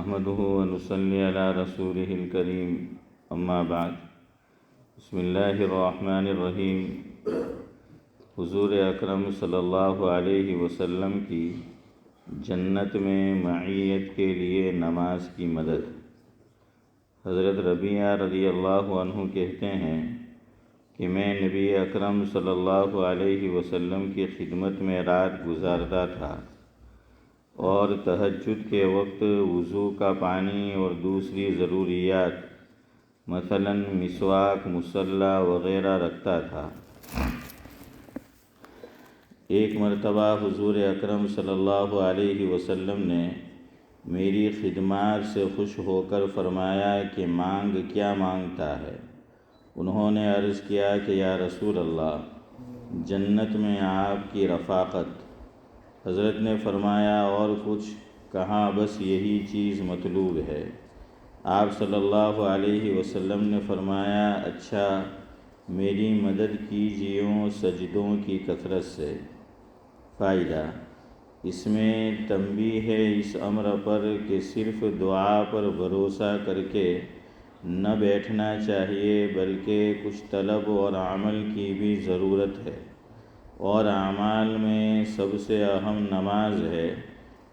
نحمده ونصلي على رسوله الكريم اما بعد بسم اللہ الرحمن الرحیم۔ حضور اکرم صلی اللہ علیہ وسلم کی جنت میں معیت کے لیے نماز کی مدد۔ حضرت ربیعہ رضی اللہ عنہ کہتے ہیں کہ میں نبی اکرم صلی اللہ علیہ وسلم کی خدمت میں رات گزارتا تھا اور تہجد کے وقت وضو کا پانی اور دوسری ضروریات مثلا مسواک، مصلی وغیرہ رکھتا تھا۔ ایک مرتبہ حضور اکرم صلی اللہ علیہ وسلم نے میری خدمات سے خوش ہو کر فرمایا کہ مانگ کیا مانگتا ہے؟ انہوں نے عرض کیا کہ یا رسول اللہ، جنت میں آپ کی رفاقت۔ حضرت نے فرمایا اور کچھ؟ کہا بس یہی چیز مطلوب ہے۔ آپ صلی اللہ علیہ وسلم نے فرمایا اچھا میری مدد کیجیے سجدوں کی کثرت سے۔ فائدہ: اس میں تنبیہ ہے اس امر پر کہ صرف دعا پر بھروسہ کر کے نہ بیٹھنا چاہیے بلکہ کچھ طلب اور عمل کی بھی ضرورت ہے، اور اعمال میں سب سے اہم نماز ہے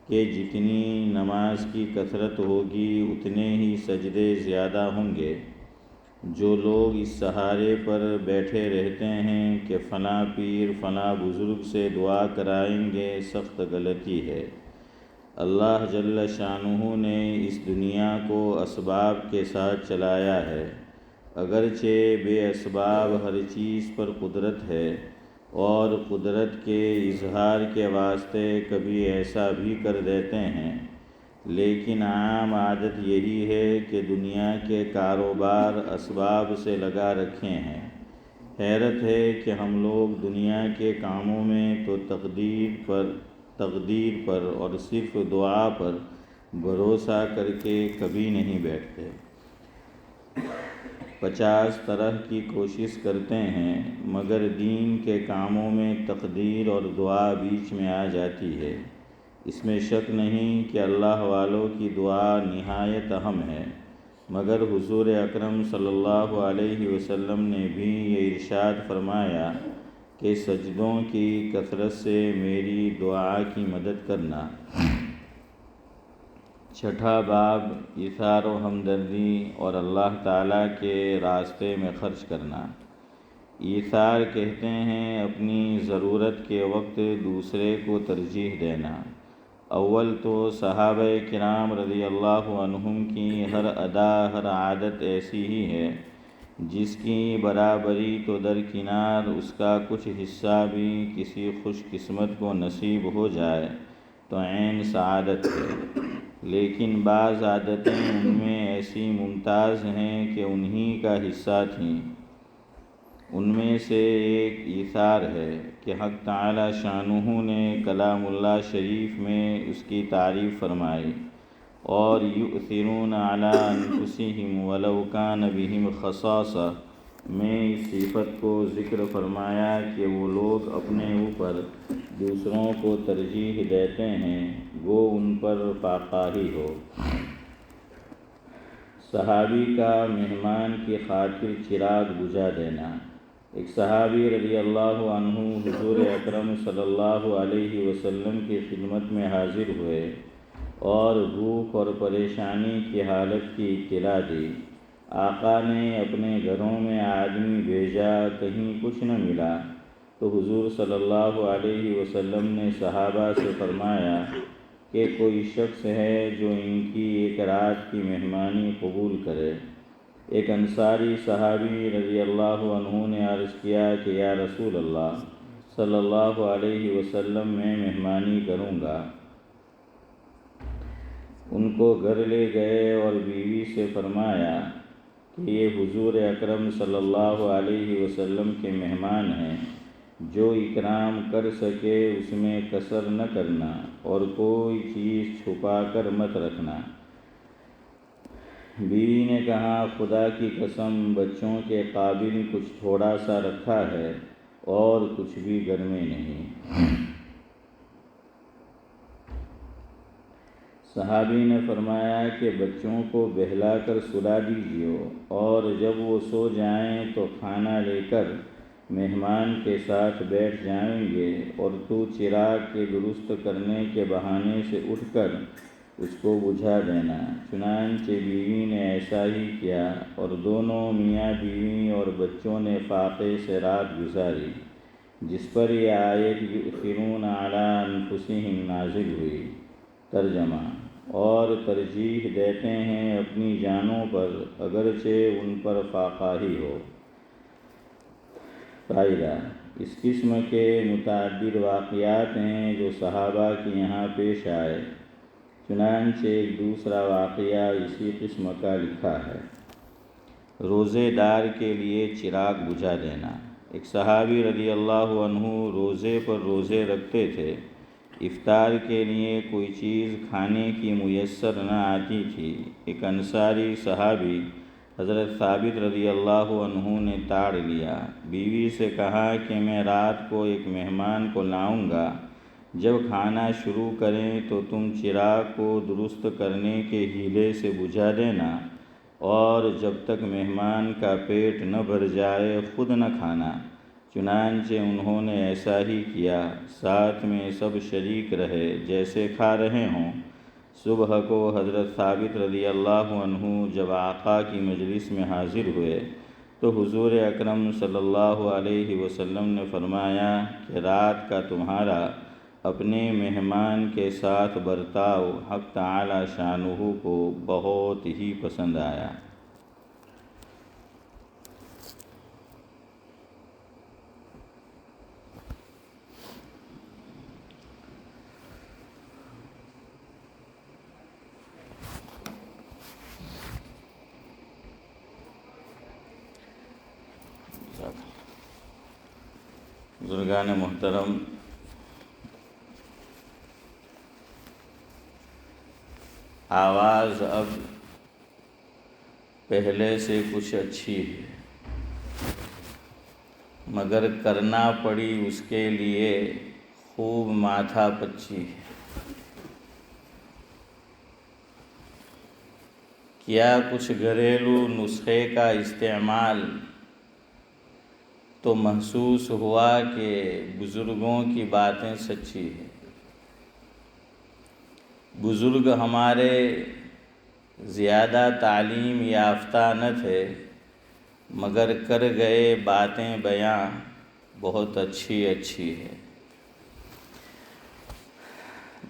کہ جتنی نماز کی کثرت ہوگی اتنے ہی سجدے زیادہ ہوں گے۔ جو لوگ اس سہارے پر بیٹھے رہتے ہیں کہ فلاں پیر فلاں بزرگ سے دعا کرائیں گے، سخت غلطی ہے۔ اللہ جل شانہ نے اس دنیا کو اسباب کے ساتھ چلایا ہے، اگرچہ بے اسباب ہر چیز پر قدرت ہے، اور قدرت کے اظہار کے واسطے کبھی ایسا بھی کر دیتے ہیں، لیکن عام عادت یہی ہے کہ دنیا کے کاروبار اسباب سے لگا رکھے ہیں۔ حیرت ہے کہ ہم لوگ دنیا کے کاموں میں تو تقدیر پر اور صرف دعا پر بھروسہ کر کے کبھی نہیں بیٹھتے۔ 50 طرح کی کوشش کرتے ہیں مگر دین کے کاموں میں تقدیر اور دعا بیچ میں آ جاتی ہے۔ اس میں شک نہیں کہ اللہ والوں کی دعا نہایت اہم ہے، مگر حضور اکرم صلی اللہ علیہ وسلم نے بھی یہ ارشاد فرمایا کہ سجدوں کی کثرت سے میری دعا کی مدد کرنا۔ چھٹا باب ایثار و ہمدردی اور اللہ تعالیٰ کے راستے میں خرچ کرنا۔ ایثار کہتے ہیں اپنی ضرورت کے وقت دوسرے کو ترجیح دینا۔ اول تو صحابہ کرام رضی اللہ عنہم کی ہر ادا ہر عادت ایسی ہی ہے، جس کی برابری تو درکنار اس کا کچھ حصہ بھی کسی خوش قسمت کو نصیب ہو جائے تو عین سعادت ہے، لیکن بعض عادتیں ان میں ایسی ممتاز ہیں کہ انہی کا حصہ تھیں۔ ان میں سے ایک ایثار ہے کہ حق تعالی شانہ نے کلام اللہ شریف میں اس کی تعریف فرمائی، اور یؤثرون علی انفسہم ولو کان بہم خصاصہ میں اس صفت کو ذکر فرمایا کہ وہ لوگ اپنے اوپر دوسروں کو ترجیح دیتے ہیں گو ان پر فاقہ ہی ہو۔ صحابی کا مہمان کی خاطر چراغ بجھا دینا۔ ایک صحابی رضی اللہ عنہ حضور اکرم صلی اللہ علیہ وسلم کی خدمت میں حاضر ہوئے اور بھوک اور پریشانی کی حالت کی اطلاع دی۔ آقا نے اپنے گھروں میں آدمی بھیجا، کہیں کچھ نہ ملا تو حضور صلی اللہ علیہ وسلم نے صحابہ سے فرمایا کہ کوئی شخص ہے جو ان کی ایک رات کی مہمانی قبول کرے۔ ایک انصاری صحابی رضی اللہ عنہ نے عرض کیا کہ یا رسول اللہ صلی اللہ علیہ وسلم میں مہمانی کروں گا۔ ان کو گھر لے گئے اور بیوی سے فرمایا کہ یہ حضور اکرم صلی اللہ علیہ وسلم کے مہمان ہیں، جو اکرام کر سکے اس میں کسر نہ کرنا اور کوئی چیز چھپا کر مت رکھنا۔ بیوی نے کہا خدا کی قسم بچوں کے قابل کچھ تھوڑا سا رکھا ہے اور کچھ بھی گھر میں نہیں۔ صحابی نے فرمایا کہ بچوں کو بہلا کر سلا دیجیے اور جب وہ سو جائیں تو کھانا لے کر مہمان کے ساتھ بیٹھ جائیں گے اور تو چراغ کے درست کرنے کے بہانے سے اٹھ کر اس کو بجھا دینا۔ چنانچہ بیوی نے ایسا ہی کیا اور دونوں میاں بیوی اور بچوں نے فاقے سے رات گزاری، جس پر یہ آیت یؤثرون علی انفسہم نازل ہوئی۔ ترجمہ: اور ترجیح دیتے ہیں اپنی جانوں پر اگرچہ ان پر فاقہ ہی ہو۔ فائدہ: اس قسم کے متعدد واقعات ہیں جو صحابہ کے یہاں پیش آئے، چنانچہ ایک دوسرا واقعہ اسی قسم کا لکھا ہے۔ روزے دار کے لیے چراغ بجھا دینا۔ ایک صحابی رضی اللہ عنہ روزے پر روزے رکھتے تھے۔ افطار کے لیے کوئی چیز کھانے کی میسر نہ آتی تھی۔ ایک انصاری صحابی حضرت ثابت رضی اللہ عنہ نے تاڑ لیا، بیوی سے کہا کہ میں رات کو ایک مہمان کو لاؤں گا، جب کھانا شروع کریں تو تم چراغ کو درست کرنے کے ہیلے سے بجھا دینا اور جب تک مہمان کا پیٹ نہ بھر جائے خود نہ کھانا۔ چنانچہ انہوں نے ایسا ہی کیا، ساتھ میں سب شریک رہے جیسے کھا رہے ہوں۔ صبح کو حضرت ثابت رضی اللہ عنہ جب آقا کی مجلس میں حاضر ہوئے تو حضور اکرم صلی اللہ علیہ وسلم نے فرمایا کہ رات کا تمہارا اپنے مہمان کے ساتھ برتاؤ حق تعالی شانہ کو بہت ہی پسند آیا۔ بزرگان محترم، آواز اب پہلے سے کچھ اچھی ہے، مگر کرنا پڑی اس کے لیے خوب ماتھا پچی ہے۔ کیا کچھ گھریلو نسخے کا استعمال تو محسوس ہوا کہ بزرگوں کی باتیں سچی ہیں۔ بزرگ ہمارے زیادہ تعلیم یافتہ نہ تھے، مگر کر گئے باتیں بیاں بہت اچھی ہے۔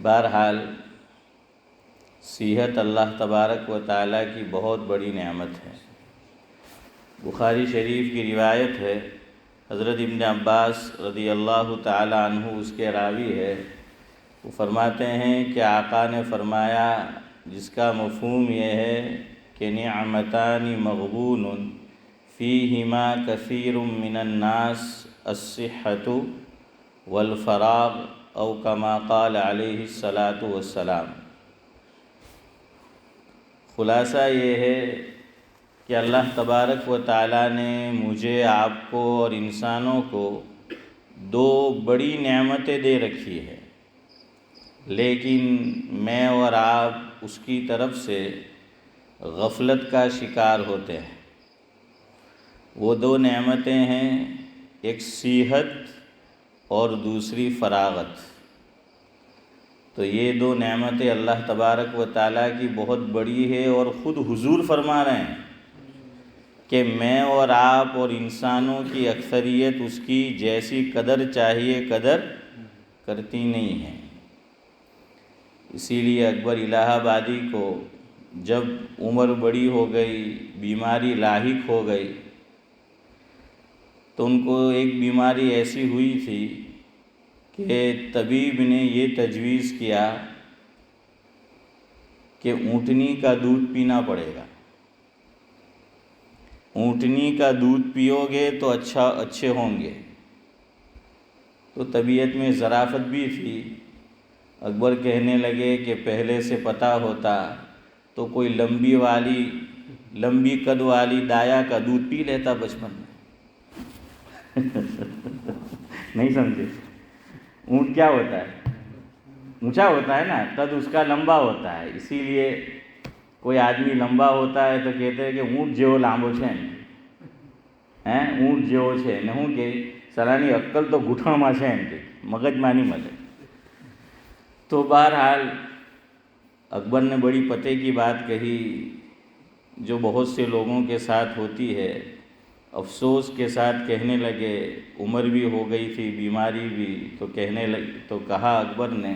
بہرحال صحت اللہ تبارک و تعالیٰ کی بہت بڑی نعمت ہے۔ بخاری شریف کی روایت ہے، حضرت ابن عباس رضی اللہ تعالی عنہ اس کے راوی ہے، وہ فرماتے ہیں کہ آقا نے فرمایا، جس کا مفہوم یہ ہے کہ نعمتان مغبون فیہما کثیر من الناس الصحۃ والفراغ او کما قال علیہ الصلاۃ والسلام۔ خلاصہ یہ ہے کہ اللہ تبارک و تعالیٰ نے مجھے، آپ کو اور انسانوں کو دو بڑی نعمتیں دے رکھی ہے، لیکن میں اور آپ اس کی طرف سے غفلت کا شکار ہوتے ہیں۔ وہ دو نعمتیں ہیں، ایک صحت اور دوسری فراغت۔ تو یہ دو نعمتیں اللہ تبارک و تعالیٰ کی بہت بڑی ہے، اور خود حضور فرما رہے ہیں کہ میں اور آپ اور انسانوں کی اکثریت اس کی جیسی قدر چاہیے قدر کرتی نہیں ہے۔ اسی لیے اکبر الہ آبادی کو جب عمر بڑی ہو گئی، بیماری لاحق ہو گئی، تو ان کو ایک بیماری ایسی ہوئی تھی کہ طبیب نے یہ تجویز کیا کہ اونٹنی کا دودھ پینا پڑے گا۔ اونٹنی کا دودھ پیو گے تو اچھے ہوں گے۔ تو طبیعت میں ظرافت بھی تھی۔ اکبر کہنے لگے کہ پہلے سے پتہ ہوتا تو کوئی لمبی قد والی دایا کا دودھ پی لیتا بچپن میں۔ نہیں سمجھے؟ اونٹ کیا ہوتا ہے؟ اونچا ہوتا ہے نا، قد اس کا لمبا ہوتا ہے، اسی لیے کوئی آدمی لمبا ہوتا ہے تو کہتے ہیں کہ اونٹ જેવો લાંબો છે ને، ઊંટ જેવો છે ને، શું કે સલાની અક્કલ તો ઘૂંટણમાં છે એમ કે મગજમાં નહીં મળે. تو بہرحال اکبر نے بڑی پتے کی بات کہی جو بہت سے لوگوں کے ساتھ ہوتی ہے. افسوس کے ساتھ کہنے لگے، عمر بھی ہو گئی تھی، بیماری بھی، تو کہا اکبر نے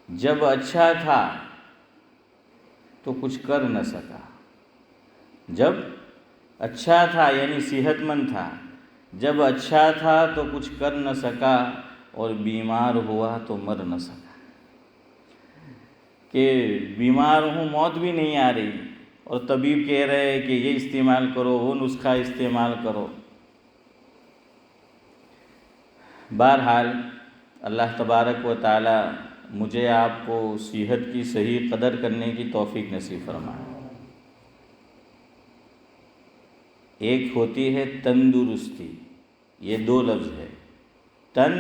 جب اچھا تھا تو کچھ کر نہ سکا. جب اچھا تھا یعنی صحت مند تھا، جب اچھا تھا تو کچھ کر نہ سکا، اور بیمار ہوا تو مر نہ سکا. کہ بیمار ہوں، موت بھی نہیں آ رہی، اور طبیب کہہ رہے ہیں کہ یہ استعمال کرو، وہ نسخہ استعمال کرو. بہرحال اللہ تبارک و تعالی مجھے آپ کو صحت کی صحیح قدر کرنے کی توفیق نصیب فرمائے. ایک ہوتی ہے تندرستی، یہ دو لفظ ہے، تن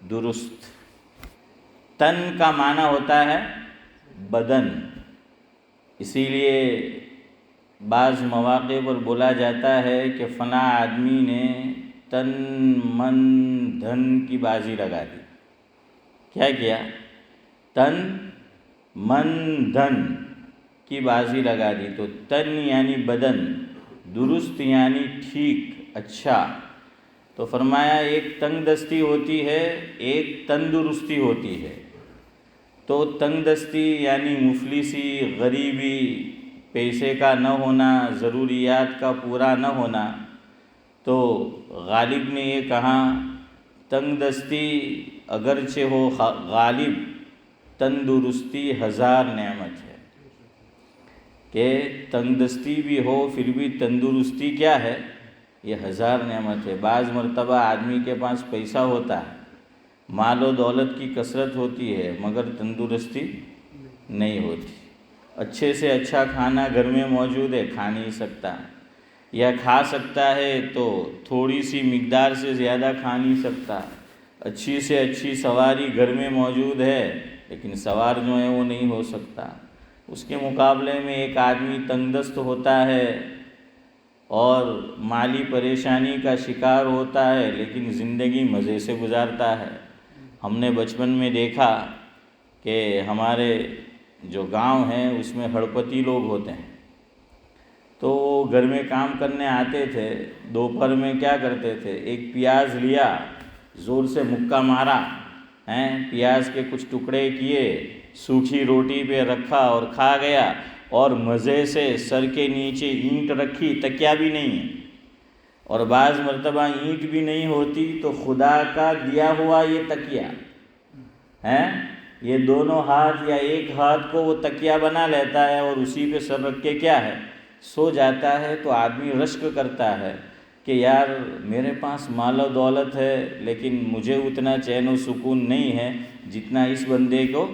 درست. تن کا معنی ہوتا ہے بدن، اسی لیے بعض مواقع پر بولا جاتا ہے کہ فلاں آدمی نے تن من دھن کی بازی لگا دی. کیا کیا؟ تن من دھن کی بازی لگا دی. تو تن یعنی بدن، درست یعنی ٹھیک، اچھا. تو فرمایا ایک تنگ دستی ہوتی ہے، ایک تندرستی ہوتی ہے. تو تنگ دستی یعنی مفلسی، غریبی، پیسے کا نہ ہونا، ضروریات کا پورا نہ ہونا. تو غالب نے یہ کہا تنگ دستی اگرچہ ہو غالب، تندرستی ہزار نعمت ہے. کہ تنگ دستی بھی ہو پھر بھی تندرستی کیا ہے؟ یہ ہزار نعمت ہے. بعض مرتبہ آدمی کے پاس پیسہ ہوتا ہے، مال و دولت کی کثرت ہوتی ہے، مگر تندرستی نہیں ہوتی. اچھے سے اچھا کھانا گھر میں موجود ہے، کھا نہیں سکتا، یا کھا سکتا ہے تو تھوڑی سی مقدار سے زیادہ کھا نہیں سکتا. اچھی سے اچھی سواری گھر میں موجود ہے، لیکن سوار جو ہے وہ نہیں ہو سکتا. اس کے مقابلے میں ایک آدمی تنگ دست ہوتا ہے اور مالی پریشانی کا شکار ہوتا ہے، لیکن زندگی مزے سے گزارتا ہے. ہم نے بچپن میں دیکھا کہ ہمارے جو گاؤں ہیں اس میں ہڑپتی لوگ ہوتے ہیں، تو وہ گھر میں کام کرنے آتے تھے. دوپہر میں کیا کرتے تھے؟ ایک پیاز لیا، زور سے مکہ مارا، پیاز کے کچھ ٹکڑے کیے، سوکھی روٹی پہ رکھا اور کھا گیا. اور مزے سے سر کے نیچے اینٹ رکھی، تکیا بھی نہیں ہے. اور بعض مرتبہ اینٹ بھی نہیں ہوتی تو خدا کا دیا ہوا یہ تکیا یہ دونوں ہاتھ یا ایک ہاتھ کو وہ تکیا بنا لیتا ہے اور اسی پہ سر رکھ کے کیا ہے سو جاتا ہے. تو آدمی رشک کرتا ہے کہ یار میرے پاس مال و دولت ہے، لیکن مجھے اتنا چین و سکون نہیں ہے جتنا اس بندے کو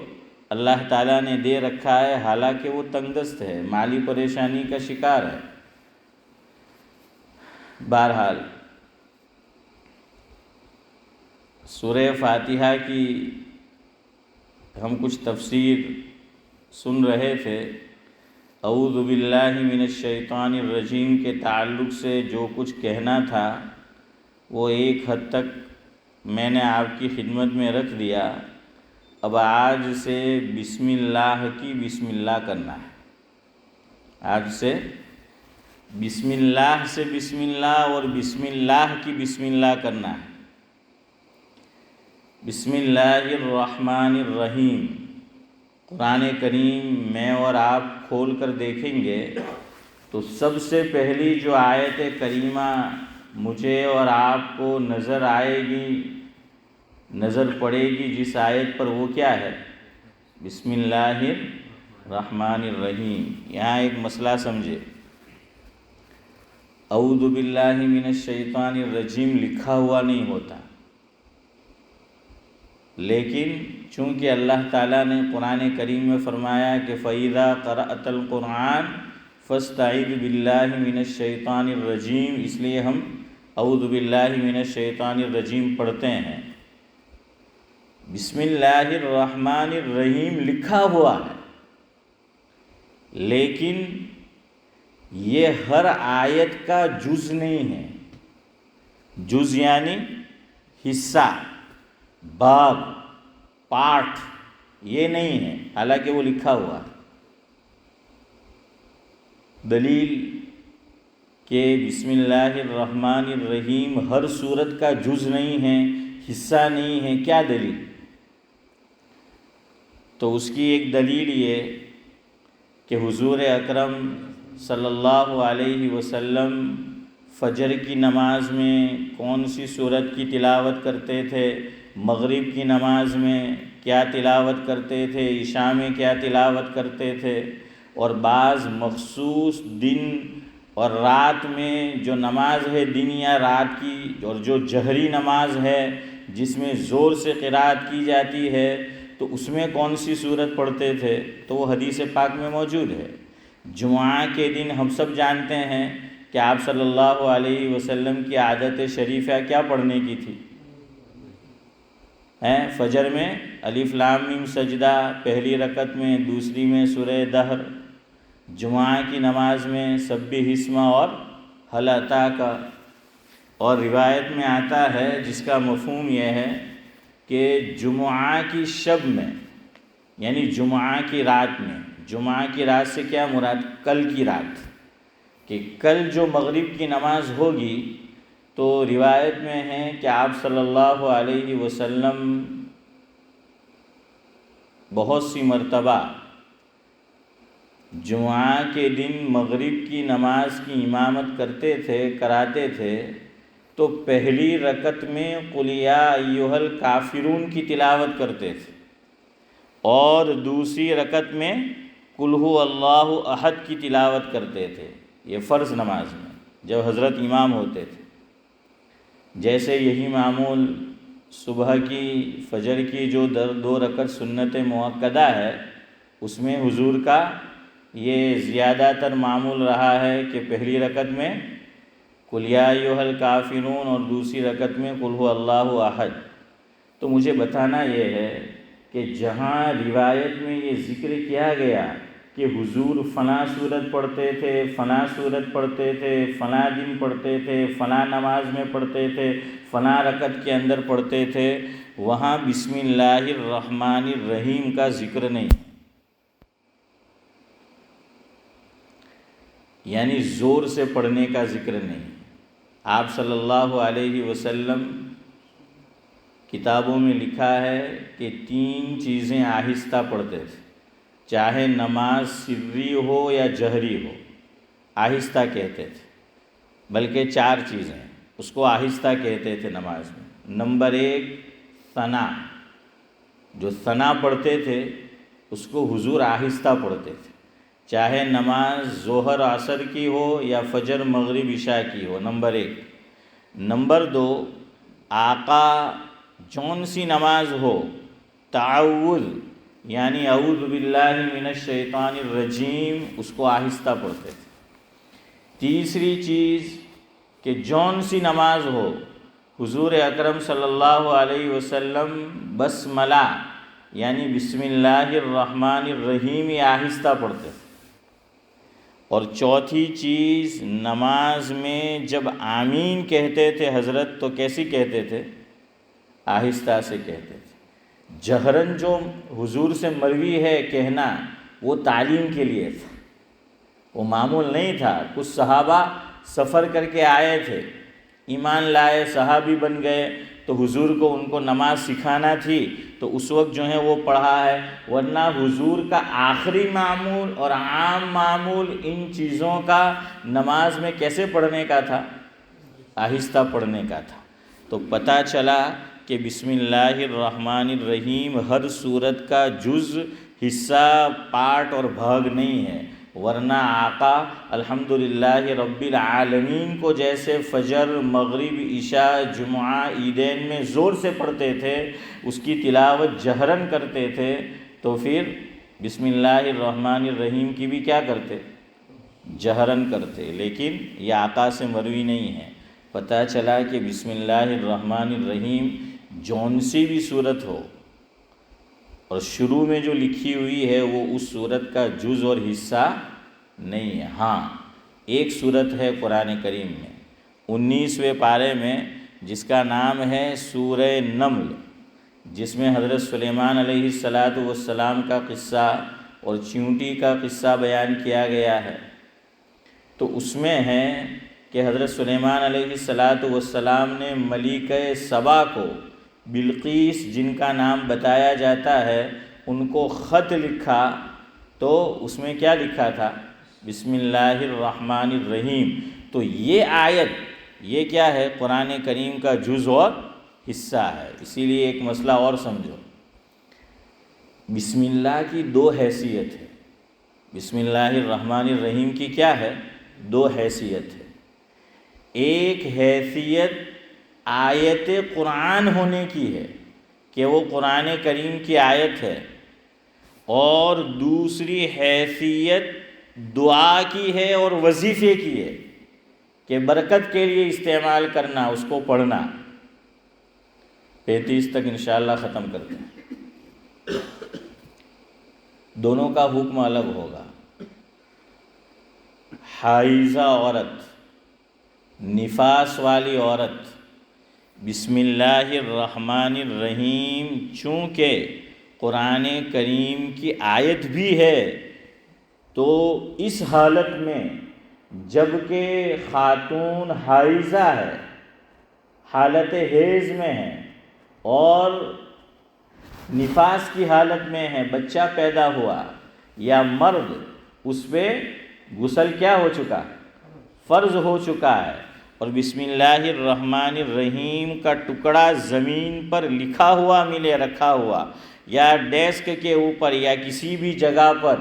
اللہ تعالیٰ نے دے رکھا ہے، حالانکہ وہ تنگ دست ہے، مالی پریشانی کا شکار ہے. بہرحال سورہ فاتحہ کی ہم کچھ تفسیر سن رہے تھے. اعوذ باللہ من الشیطان الرجیم کے تعلق سے جو کچھ کہنا تھا وہ ایک حد تک میں نے آپ کی خدمت میں رکھ دیا. اب آج سے بسم اللہ کی بسم اللہ کرنا ہے. آج سے بسم اللہ سے بسم اللہ اور بسم اللہ کی بسم اللہ کرنا ہے. بسم اللہ الرحمن الرحیم. قرآن کریم میں اور آپ کھول کر دیکھیں گے تو سب سے پہلی جو آیت کریمہ مجھے اور آپ کو نظر آئے گی، نظر پڑے گی جس آیت پر، وہ کیا ہے؟ بسم اللہ الرحمن الرحیم. یہاں ایک مسئلہ سمجھے. اعوذ باللہ من الشیطان الرجیم لکھا ہوا نہیں ہوتا، لیکن چونکہ اللہ تعالیٰ نے قرآن کریم میں فرمایا کہ فَإِذَا قَرَأْتَ الْقُرْآنَ فَاسْتَعِذْ بِاللَّهِ مِنَ الشَّيْطَانِ الرَّجِيمِ، اس لیے ہم اعوذ باللہ من الشیطان الرجیم پڑھتے ہیں، بسم اللہ الرحمن الرحیم لکھا ہوا ہے، لیکن یہ ہر آیت کا جز نہیں ہے۔ جز یعنی حصہ، باب، پارٹ، یہ نہیں ہے، حالانکہ وہ لکھا ہوا ہے۔ دلیل کہ بسم اللہ الرحمن الرحیم ہر سورت کا جز نہیں ہے، حصہ نہیں ہے، کیا دلیل؟ تو اس کی ایک دلیل یہ کہ حضور اکرم صلی اللہ علیہ وسلم فجر کی نماز میں کون سی سورت کی تلاوت کرتے تھے، مغرب کی نماز میں کیا تلاوت کرتے تھے، عشاء میں کیا تلاوت کرتے تھے، اور بعض مخصوص دن اور رات میں جو نماز ہے دن یا رات کی، اور جو جہری نماز ہے جس میں زور سے قرأت کی جاتی ہے، تو اس میں کون سی سورت پڑھتے تھے، تو وہ حدیث پاک میں موجود ہے۔ جمعہ کے دن ہم سب جانتے ہیں کہ آپ صلی اللہ علیہ وسلم کی عادت شریفہ کیا پڑھنے کی تھی؟ فجر میں الف لام میم سجدہ پہلی رکعت میں، دوسری میں سورہ دہر، جمعہ کی نماز میں سبح اسم اور هل اتاک۔ اور روایت میں آتا ہے جس کا مفہوم یہ ہے کہ جمعہ کی شب میں، یعنی جمعہ کی رات میں، جمعہ کی رات سے کیا مراد؟ کل کی رات، کہ کل جو مغرب کی نماز ہوگی، تو روایت میں ہے کہ آپ صلی اللہ علیہ وسلم بہت سی مرتبہ جمعہ کے دن مغرب کی نماز کی امامت کراتے تھے، تو پہلی رکعت میں قل یا ایھا الکافرون کی تلاوت کرتے تھے، اور دوسری رکعت میں قل ھو اللہ احد کی تلاوت کرتے تھے، یہ فرض نماز میں جب حضرت امام ہوتے تھے۔ جیسے یہی معمول صبح کی فجر کی جو 2 رکعت سنت مؤکدہ ہے، اس میں حضور کا یہ زیادہ تر معمول رہا ہے کہ پہلی رکعت میں قل یا ایھا الکافرون اور دوسری رکعت میں قل ھو اللہ احد۔ تو مجھے بتانا یہ ہے کہ جہاں روایت میں یہ ذکر کیا گیا کہ حضور فلاں سورت پڑھتے تھے، فلاں سورت پڑھتے تھے، فلاں دن پڑھتے تھے، فلاں نماز میں پڑھتے تھے، فلاں رکعت کے اندر پڑھتے تھے، وہاں بسم اللہ الرحمن الرحیم کا ذکر نہیں، یعنی زور سے پڑھنے کا ذکر نہیں۔ آپ صلی اللہ علیہ وسلم کتابوں میں لکھا ہے کہ 3 چیزیں آہستہ پڑھتے تھے، چاہے نماز سری ہو یا جہری ہو، آہستہ کہتے تھے، بلکہ 4 چیزیں اس کو آہستہ کہتے تھے نماز میں۔ نمبر 1 ثنا، جو ثنا پڑھتے تھے اس کو حضور آہستہ پڑھتے تھے، چاہے نماز ظہر عصر کی ہو یا فجر مغرب عشاء کی ہو، نمبر 1۔ نمبر 2 آقا جون سی نماز ہو، تعوذ یعنی اعوذ باللہ من الشیطان الرجیم، اس کو آہستہ پڑھتے تھے۔ تیسری چیز کہ جون سی نماز ہو، حضور اکرم صلی اللہ علیہ وسلم بسملہ یعنی بسم اللہ الرحمن الرحیم آہستہ پڑھتے تھے۔ اور چوتھی چیز، نماز میں جب آمین کہتے تھے حضرت تو کیسی کہتے تھے؟ آہستہ سے کہتے تھے۔ جہرن جو حضور سے مروی ہے کہنا، وہ تعلیم کے لیے تھا، وہ معمول نہیں تھا۔ کچھ صحابہ سفر کر کے آئے تھے، ایمان لائے، صحابی بن گئے، تو حضور کو ان کو نماز سکھانا تھی، تو اس وقت جو ہے وہ پڑھا ہے، ورنہ حضور کا آخری معمول اور عام معمول ان چیزوں کا نماز میں کیسے پڑھنے کا تھا؟ آہستہ پڑھنے کا تھا۔ تو پتہ چلا کہ بسم اللہ الرحمن الرحیم ہر سورت کا جز، حصہ، پارٹ اور بھاگ نہیں ہے، ورنہ آقا الحمدللہ رب العالمین کو جیسے فجر، مغرب، عشاء، جمعہ، عیدین میں زور سے پڑھتے تھے، اس کی تلاوت جہرن کرتے تھے، تو پھر بسم اللہ الرحمن الرحیم کی بھی کیا کرتے؟ جہرن کرتے۔ لیکن یہ آقا سے مروی نہیں ہے۔ پتہ چلا کہ بسم اللہ الرحمن الرحیم جون سی بھی صورت ہو اور شروع میں جو لکھی ہوئی ہے وہ اس صورت کا جز اور حصہ نہیں ہے۔ ہاں، ایک صورت ہے قرآن کریم میں 19ویں پارے میں جس کا نام ہے سورہ نمل، جس میں حضرت سلیمان علیہ السلام کا قصہ اور چیونٹی کا قصہ بیان کیا گیا ہے۔ تو اس میں ہے کہ حضرت سلیمان علیہ السلام نے ملکہ سبا کو، بلقیس جن کا نام بتایا جاتا ہے، ان کو خط لکھا، تو اس میں کیا لکھا تھا؟ بسم اللہ الرحمن الرحیم۔ تو یہ آیت، یہ کیا ہے؟ قرآن کریم کا جز اور حصہ ہے۔ اسی لیے ایک مسئلہ اور سمجھو، بسم اللہ کی دو حیثیت ہے۔ بسم اللہ الرحمن الرحیم کی کیا ہے؟ دو حیثیت ہے۔ ایک حیثیت آیت قرآن ہونے کی ہے کہ وہ قرآن کریم کی آیت ہے، اور دوسری حیثیت دعا کی ہے اور وظیفے کی ہے کہ برکت کے لیے استعمال کرنا، اس کو پڑھنا۔ 35 تک انشاءاللہ ختم کرتے ہیں۔ دونوں کا حکم الگ ہوگا۔ حائضہ عورت، نفاس والی عورت، بسم اللہ الرحمن الرحیم چونکہ قرآن کریم کی آیت بھی ہے، تو اس حالت میں جب کہ خاتون حائضہ ہے، حالت حیض میں ہے اور نفاس کی حالت میں ہے، بچہ پیدا ہوا، یا مرد، اس پہ غسل کیا ہو چکا؟ فرض ہو چکا ہے، اور بسم اللہ الرحمن الرحیم کا ٹکڑا زمین پر لکھا ہوا ملے، رکھا ہوا، یا ڈیسک کے اوپر یا کسی بھی جگہ پر،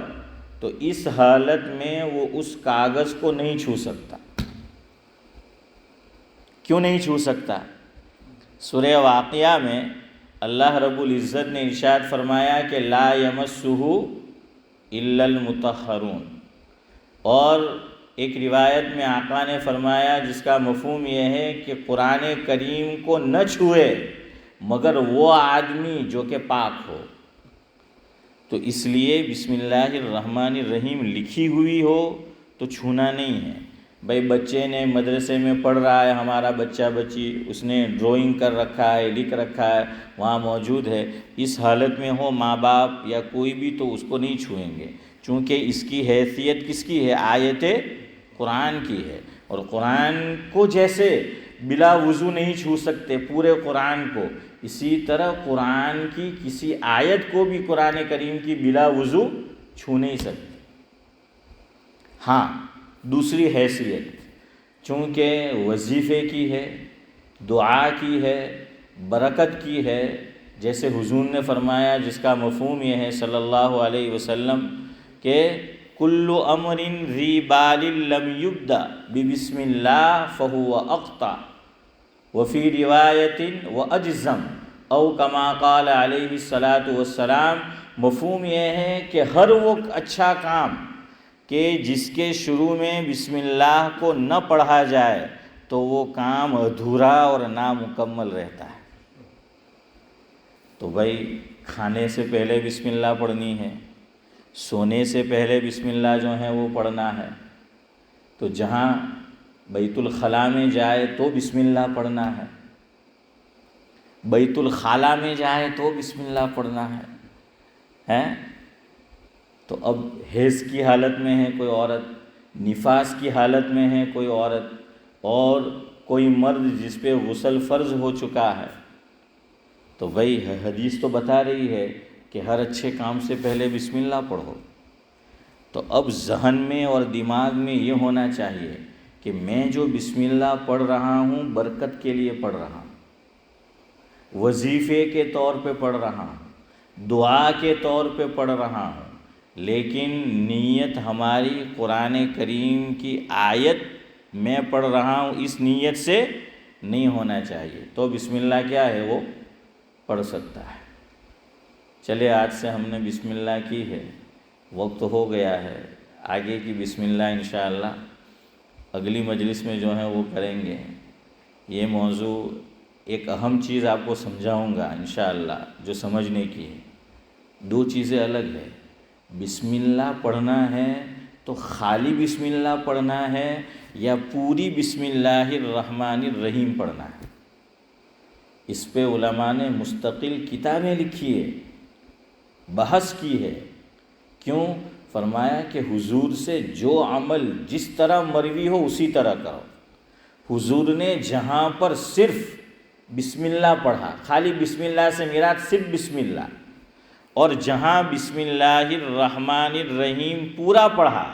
تو اس حالت میں وہ اس کاغذ کو نہیں چھو سکتا۔ کیوں نہیں چھو سکتا؟ سورہ واقعہ میں اللہ رب العزت نے ارشاد فرمایا کہ لا یمسہ الا المطہرون، اور ایک روایت میں آقا نے فرمایا جس کا مفہوم یہ ہے کہ قرآن کریم کو نہ چھوئے مگر وہ آدمی جو کہ پاک ہو۔ تو اس لیے بسم اللہ الرحمن الرحیم لکھی ہوئی ہو تو چھونا نہیں ہے۔ بھائی بچے نے مدرسے میں پڑھ رہا ہے، ہمارا بچہ بچی، اس نے ڈرائنگ کر رکھا ہے، لکھ رکھا ہے، وہاں موجود ہے، اس حالت میں ہو ماں باپ یا کوئی بھی تو اس کو نہیں چھوئیں گے، چونکہ اس کی حیثیت کس کی ہے؟ آیت قرآن کی ہے، اور قرآن کو جیسے بلا وضو نہیں چھو سکتے پورے قرآن کو، اسی طرح قرآن کی کسی آیت کو بھی قرآن کریم کی بلا وضو چھو نہیں سکتے۔ ہاں، دوسری حیثیت چونکہ وظیفے کی ہے، دعا کی ہے، برکت کی ہے، جیسے حضور نے فرمایا جس کا مفہوم یہ ہے صلی اللہ علیہ وسلم کہ کل امر ذی بال لم یبدأ ببسم اللہ فہو اقطع وفی روایت واجزم او کما قال علیہ السلام۔ مفہوم یہ ہے کہ ہر وہ اچھا کام کہ جس کے شروع میں بسم اللہ کو نہ پڑھا جائے تو وہ کام ادھورا اور نامکمل رہتا ہے۔ تو بھائی کھانے سے پہلے بسم اللہ پڑھنی ہے، سونے سے پہلے بسم اللہ جو ہے وہ پڑھنا ہے، تو جہاں بیت الخلاء میں جائے تو بسم اللہ پڑھنا ہے، بیت الخلاء میں جائے تو بسم اللہ پڑھنا ہے۔ تو اب حیض کی حالت میں ہے کوئی عورت، نفاس کی حالت میں ہے کوئی عورت، اور کوئی مرد جس پہ غسل فرض ہو چکا ہے، تو بھائی حدیث تو بتا رہی ہے کہ ہر اچھے کام سے پہلے بسم اللہ پڑھو۔ تو اب ذہن میں اور دماغ میں یہ ہونا چاہیے کہ میں جو بسم اللہ پڑھ رہا ہوں برکت کے لیے پڑھ رہا ہوں، وظیفے کے طور پہ پڑھ رہا ہوں، دعا کے طور پہ پڑھ رہا ہوں، لیکن نیت ہماری قرآن کریم کی آیت میں پڑھ رہا ہوں اس نیت سے نہیں ہونا چاہیے، تو بسم اللہ کیا ہے وہ پڑھ سکتا ہے۔ چلے آج سے ہم نے بسم اللہ کی ہے، وقت ہو گیا ہے، آگے کی بسم اللہ انشاءاللہ اگلی مجلس میں جو ہے وہ کریں گے۔ یہ موضوع ایک اہم چیز آپ کو سمجھاؤں گا انشاءاللہ جو سمجھنے کی ہے. دو چیزیں الگ ہے. بسم اللہ پڑھنا ہے تو خالی بسم اللہ پڑھنا ہے یا پوری بسم اللہ الرحمن الرحیم پڑھنا ہے. اس پہ علماء نے مستقل کتابیں لکھی ہے، بحث کی ہے. کیوں؟ فرمایا کہ حضور سے جو عمل جس طرح مروی ہو اسی طرح کرو. حضور نے جہاں پر صرف بسم اللہ پڑھا، خالی بسم اللہ سے مراد صرف بسم اللہ، اور جہاں بسم اللہ الرحمن الرحیم پورا پڑھا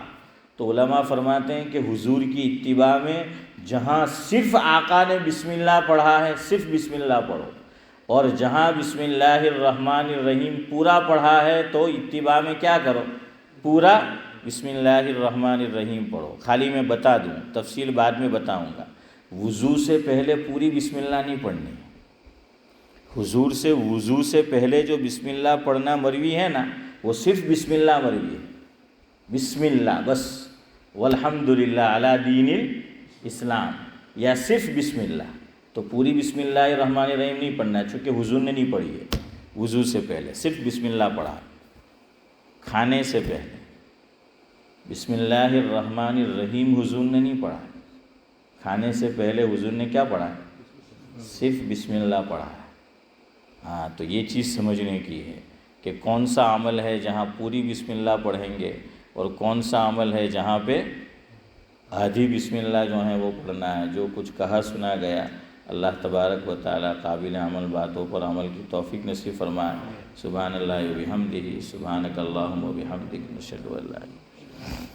تو علماء فرماتے ہیں کہ حضور کی اتباع میں جہاں صرف آقا نے بسم اللہ پڑھا ہے صرف بسم اللہ پڑھو، اور جہاں بسم اللہ الرحمن الرحیم پورا پڑھا ہے تو اتباع میں کیا کرو؟ پورا بسم اللہ الرحمن الرحیم پڑھو. خالی میں بتا دوں، تفصیل بعد میں بتاؤں گا. وضو سے پہلے پوری بسم اللہ نہیں پڑھنی. حضور سے وضو سے پہلے جو بسم اللہ پڑھنا مروی ہے نا، وہ صرف بسم اللہ مروی ہے. بسم اللہ بس، والحمدللہ علی دین الاسلام، یا صرف بسم اللہ. تو پوری بسم اللہ الرحمن الرحیم نہیں پڑھنا ہے چونکہ حضور نے نہیں پڑھی ہے. وضو سے پہلے صرف بسم اللہ پڑھا. کھانے سے پہلے بسم اللہ الرحمن الرحیم حضور نے نہیں پڑھا. کھانے سے پہلے حضور نے کیا پڑھا؟ صرف بسم اللہ پڑھا ہے. ہاں، تو یہ چیز سمجھنے کی ہے کہ کون سا عمل ہے جہاں پوری بسم اللہ پڑھیں گے اور کون سا عمل ہے جہاں پہ آدھی بسم اللہ جو ہے وہ پڑھنا ہے. جو کچھ کہا سنا گیا، اللہ تبارک و تعالی قابل عمل باتوں پر عمل کی توفیق نصیب فرمائے. سبحان اللہ و بحمدہ، سبحانک اللہم و بحمدک، نشہد ان لا الہ الا انت.